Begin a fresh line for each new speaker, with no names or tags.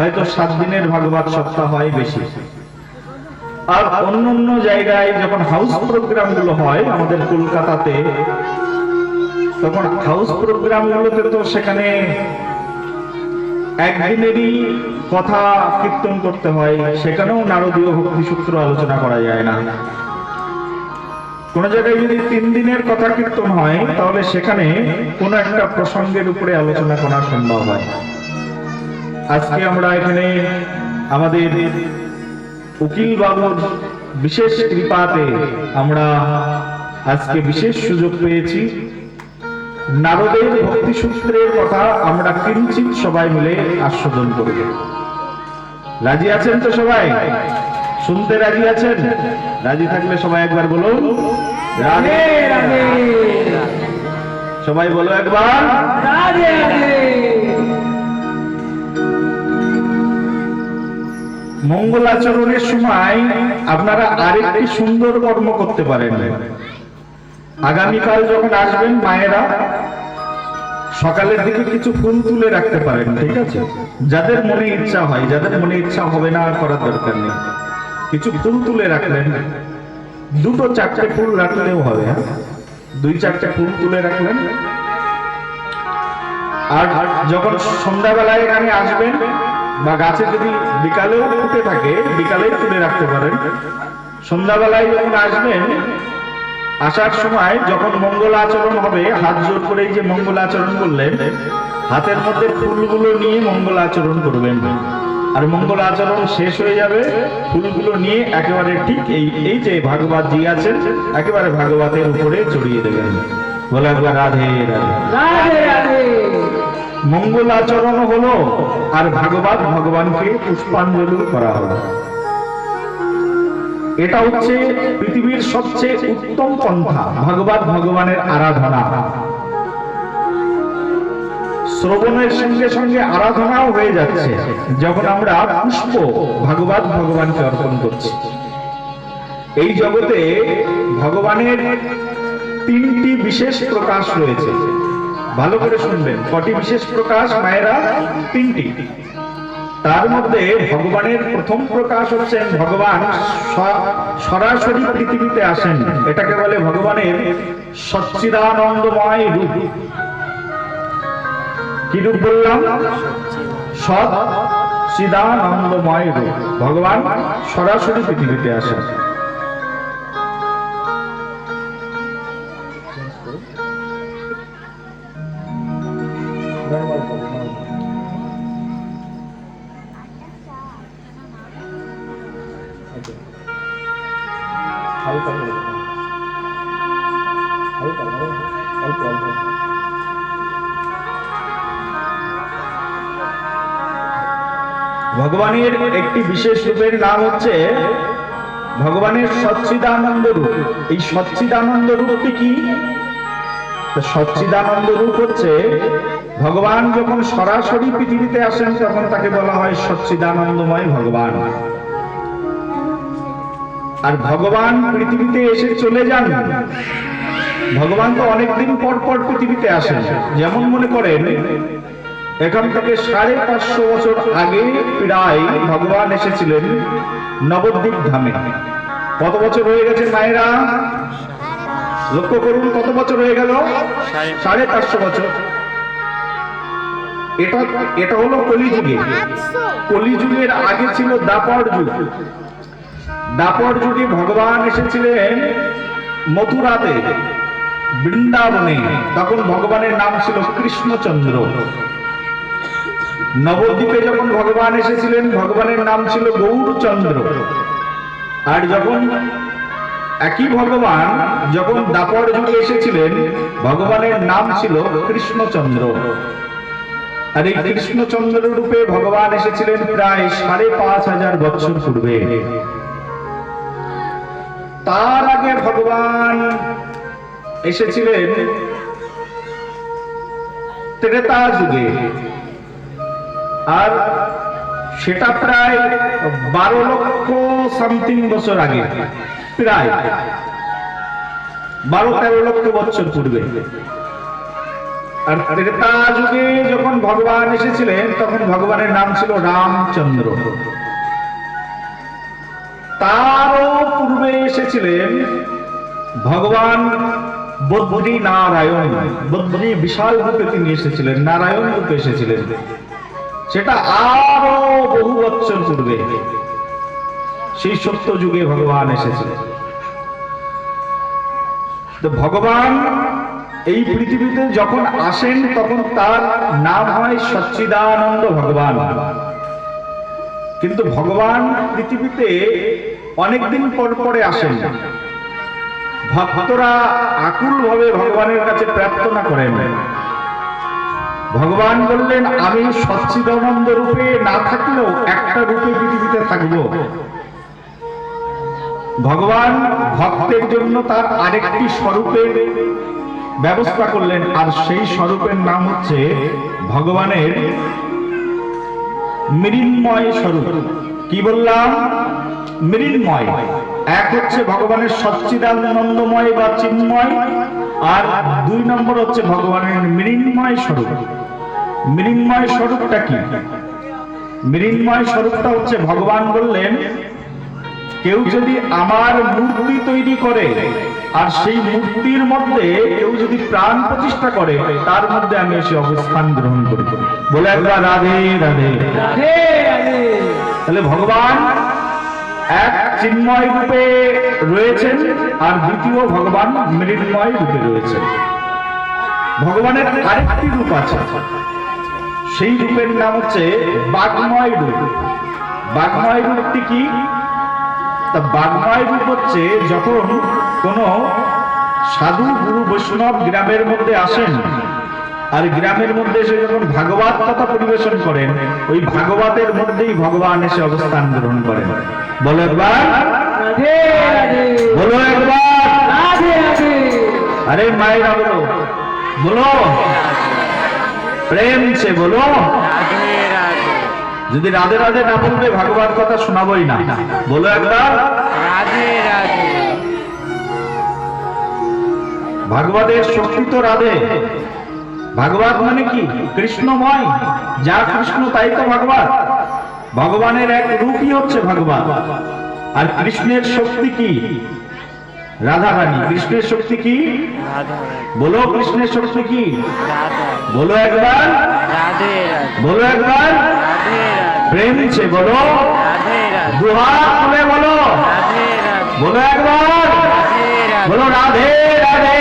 হয়তো 7 দিনের ভাগবত সপ্তাহ হয় বেশি। আর অন্য জায়গায় যখন হাউস প্রোগ্রাম গুলো হয় আমাদের কলকাতাতে, তখন হাউস প্রোগ্রাম গুলোতে তো সেখানে একদিনেরই কথা কীর্তন করতে হয়, সেখানেও নারদীয় ভক্তি সূত্র আলোচনা করা যায় না। কোন জায়গায় যদি 3 দিনের কথা কীর্তন হয় তাহলে সেখানে কোন একটা প্রসঙ্গের উপরে আলোচনা করা সম্ভব হয়। আজকে আমরা এখানে আমাদের উকিল বাবুর বিশেষ কৃপাতে আমরা আজকে বিশেষ সুযোগ পেয়েছি নারদের ভক্তি সূত্রের কথা আমরা কিঞ্চিত সবাই মিলে আস্বাদন করব। রাজি আছেন তো সবাই? শুনতে রাজি আছেন? রাজি থাকলে সবাই একবার বলুন রাধে রাধে। সবাই বলো একবার রাধে রাধে। মঙ্গলাচরণের সময় আপনারা আরেকটি সুন্দর কর্ম করতে পারেন। আগামীকাল যখন আসবেন মায়েরা, সকালের দিকে কিছু ফুল তুলে রাখতে পারেন, ঠিক আছে? যাদের মনে ইচ্ছা হয়, যাদের মনে ইচ্ছা হবে না করার দরকার নেই, কিছু ফুল তুলে রাখলেন, 2-4টে ফুল রাখলেও হবে। 2-4টে ফুল তুলে রাখলেন। আর যখন সন্ধ্যাবেলায় এখানে আসবেন বা গাছে যদি বিকালেও ফুটে থাকে বিকালেই তুলে রাখতে পারেন। সন্ধ্যাবেলায় যখন আসবেন, আসার সময় যখন মঙ্গল আচরণ হবে, হাত জোর করে যে মঙ্গল আচরণ করলেন, হাতের মধ্যে ফুলগুলো নিয়ে মঙ্গল আচরণ করবেন। আর মঙ্গল আচরণ শেষ হয়ে যাবে, ফুলগুলো নিয়ে একেবারে ঠিক এই যে ভাগবত জি আছেন একেবারে ভাগবতের উপরে চড়িয়ে দেবেন। বলে একবার রাধে রাধে রাধে রাধে। মঙ্গল আচরণ হলো আর ভাগবত ভগবানকে পুষ্পাঞ্জলি করা হলো। এটা হচ্ছে পৃথিবীর সবচেয়ে উত্তম পন্থা ভাগবত ভগবানের আরাধনা। শ্রবণের সঙ্গে সঙ্গে আরাধনাও হয়ে যাচ্ছে যখন আমরা পুষ্প ভাগবত ভগবানকে অর্পণ করছি। এই জগতে ভগবানের 3টি বিশেষ প্রকাশ রয়েছে। ভালো করে শুনবেন, কটি বিশেষ প্রকাশ মায়েরা? 3টি। তার মধ্যে ভগবানের প্রথম প্রকাশ হচ্ছেন ভগবান সরাসরি পৃথিবীতে আসেন। এটাকে বলে ভগবানের সচ্চিদানন্দময় রূপ। কি রূপ বললাম? সচ্চিদানন্দময় রূপ। ভগবান সরাসরি পৃথিবীতে আসেন। ভগবানের একটি বিশেষ রূপের নাম হচ্ছে ভগবানের সচ্চিদানন্দ রূপ। এই সচ্চিদানন্দ রূপটি কি? সচ্চিদানন্দ রূপ হচ্ছে ভগবান যখন সরাসরি পৃথিবীতে আসেন তখন তাকে বলা হয় সচ্চিদানন্দময় ভগবান। আর ভগবান পৃথিবীতে এসে চলে যান, ভগবান তো অনেকদিন পর পর পৃথিবীতে আসেন। যেমন মনে করেন এখান থেকে 550 বছর আগে প্রায় ভগবান এসেছিলেন নবদ্বীপ ধামে। কত বছর হয়ে গেছে মায়েরা? লক্ষ্য করুন, কত বছর হয়ে গেল? 550 বছর। এটা হলো কলিযুগে। কলিযুগের আগে ছিল দ্বাপর যুগ। দ্বাপর যুগে ভগবান এসেছিলেন মথুরাতে, বৃন্দাবনে। তখন ভগবানের নাম ছিল কৃষ্ণচন্দ্র। নবদ্বীপে যখন ভগবান এসেছিলেন ভগবানের নাম ছিল গৌরচন্দ্র। আর যখন একই ভগবান যখন দ্বাপর যুগে এসেছিলেন ভগবানের নাম ছিল কৃষ্ণচন্দ্র। আর এই কৃষ্ণচন্দ্র রূপে ভগবান এসেছিলেন প্রায় 5500 বছর পূর্বে। তার আগে ভগবান এসেছিলেন ত্রেতা যুগে। আর সেটা প্রায় 12 লক্ষ সামথিং বছর আগে, প্রায় 12-13 লক্ষ বছর পূর্বে। আর ত্রেতা যুগে যখন ভগবান এসেছিলেন তখন ভগবানের নাম ছিল রামচন্দ্র। তারও পূর্বে এসেছিলেন ভগবান বদ্রী নারায়ণ। বদ্রী বিশাল রূপে তিনি এসেছিলেন, নারায়ণ রূপে এসেছিলেন। সেটা আরো বহু বছর পূর্বে, সেই সত্য যুগে ভগবান এসেছিলেন। তো ভগবান এই পৃথিবীতে যখন আসেন তখন তার নাম হয় সচ্চিদানন্দ ভগবান। কিন্তু ভগবান পৃথিবীতে অনেকদিন পর পরে আসেন। ভক্তরা আকুল ভাবে ভগবানের কাছে প্রার্থনা করেন। ভগবান বললেন, আমি সচ্চিদানন্দ রূপে না থাকলেও একটা রূপে পৃথিবীতে থাকব। ভগবান ভক্তের জন্য তার আরেকটি স্বরূপের ব্যবস্থা করলেন, আর সেই স্বরূপের নাম হচ্ছে ভগবানের মৃন্ময় স্বরূপ। কি বললাম? মৃন্ময়। এক হচ্ছে ভগবানের সচ্চিদানন্দময় বা চিন্ময়, আর দুই নম্বর হচ্ছে ভগবানের মৃন্ময় স্বরূপ। মৃন্ময় স্বরূপটা কি? মৃন্ময় স্বরূপটা হচ্ছে ভগবান বললেন, কেউ যদি আমার মূর্তি তৈরি করে আর সেই মূর্তির মধ্যে কেউ যদি প্রাণ প্রতিষ্ঠা করে, তার মধ্যে আমি এসে অবস্থান গ্রহণ করি। বলে একবার রাধে রাধে। তাহলে ভগবান এক চিন্ময় রূপে রয়েছেন, আর দ্বিতীয় ভগবান মৃন্ময় রূপে রয়েছেন। ভগবানের আরেকটি রূপ আছে, সেই রূপের নাম হচ্ছে বাগময় রূপ। বাগময় রূপটি কি? তা বাগময় রূপ হচ্ছে যখন কোন সাধু গুরু বৈষ্ণব গ্রামের মধ্যে আসেন, আর গ্রামের মধ্যে এসে যখন ভাগবত কথা পরিবেশন করেন, ওই ভাগবতের মধ্যেই ভগবান এসে অবস্থান গ্রহণ করেন। বলো একবার রাধে রাধে। বলো একবার রাধে রাধে। আরে মায়েরা বলো, বলো প্রেম সে বলো রাধে রাধে। যদি রাধে রাধে না বলবে ভাগবত কথা শোনাবই না। বলো একবার রাধে রাধে। ভাগবতের শক্তি তো রাধে। ভাগবত মানে কি? কৃষ্ণময়। যা কৃষ্ণ তাই তো ভাগবত। ভগবানের এক রূপই হচ্ছে ভাগবত। আর কৃষ্ণের শক্তি কি? রাধা রানী। কৃষ্ণের শক্তি কি? বলো কৃষ্ণের শক্তি কি? বলো একবার রাধে। বলো একবার প্রেম সে বলো দুহাত তুলে বলো। বলো একবার বলো রাধে রাধে।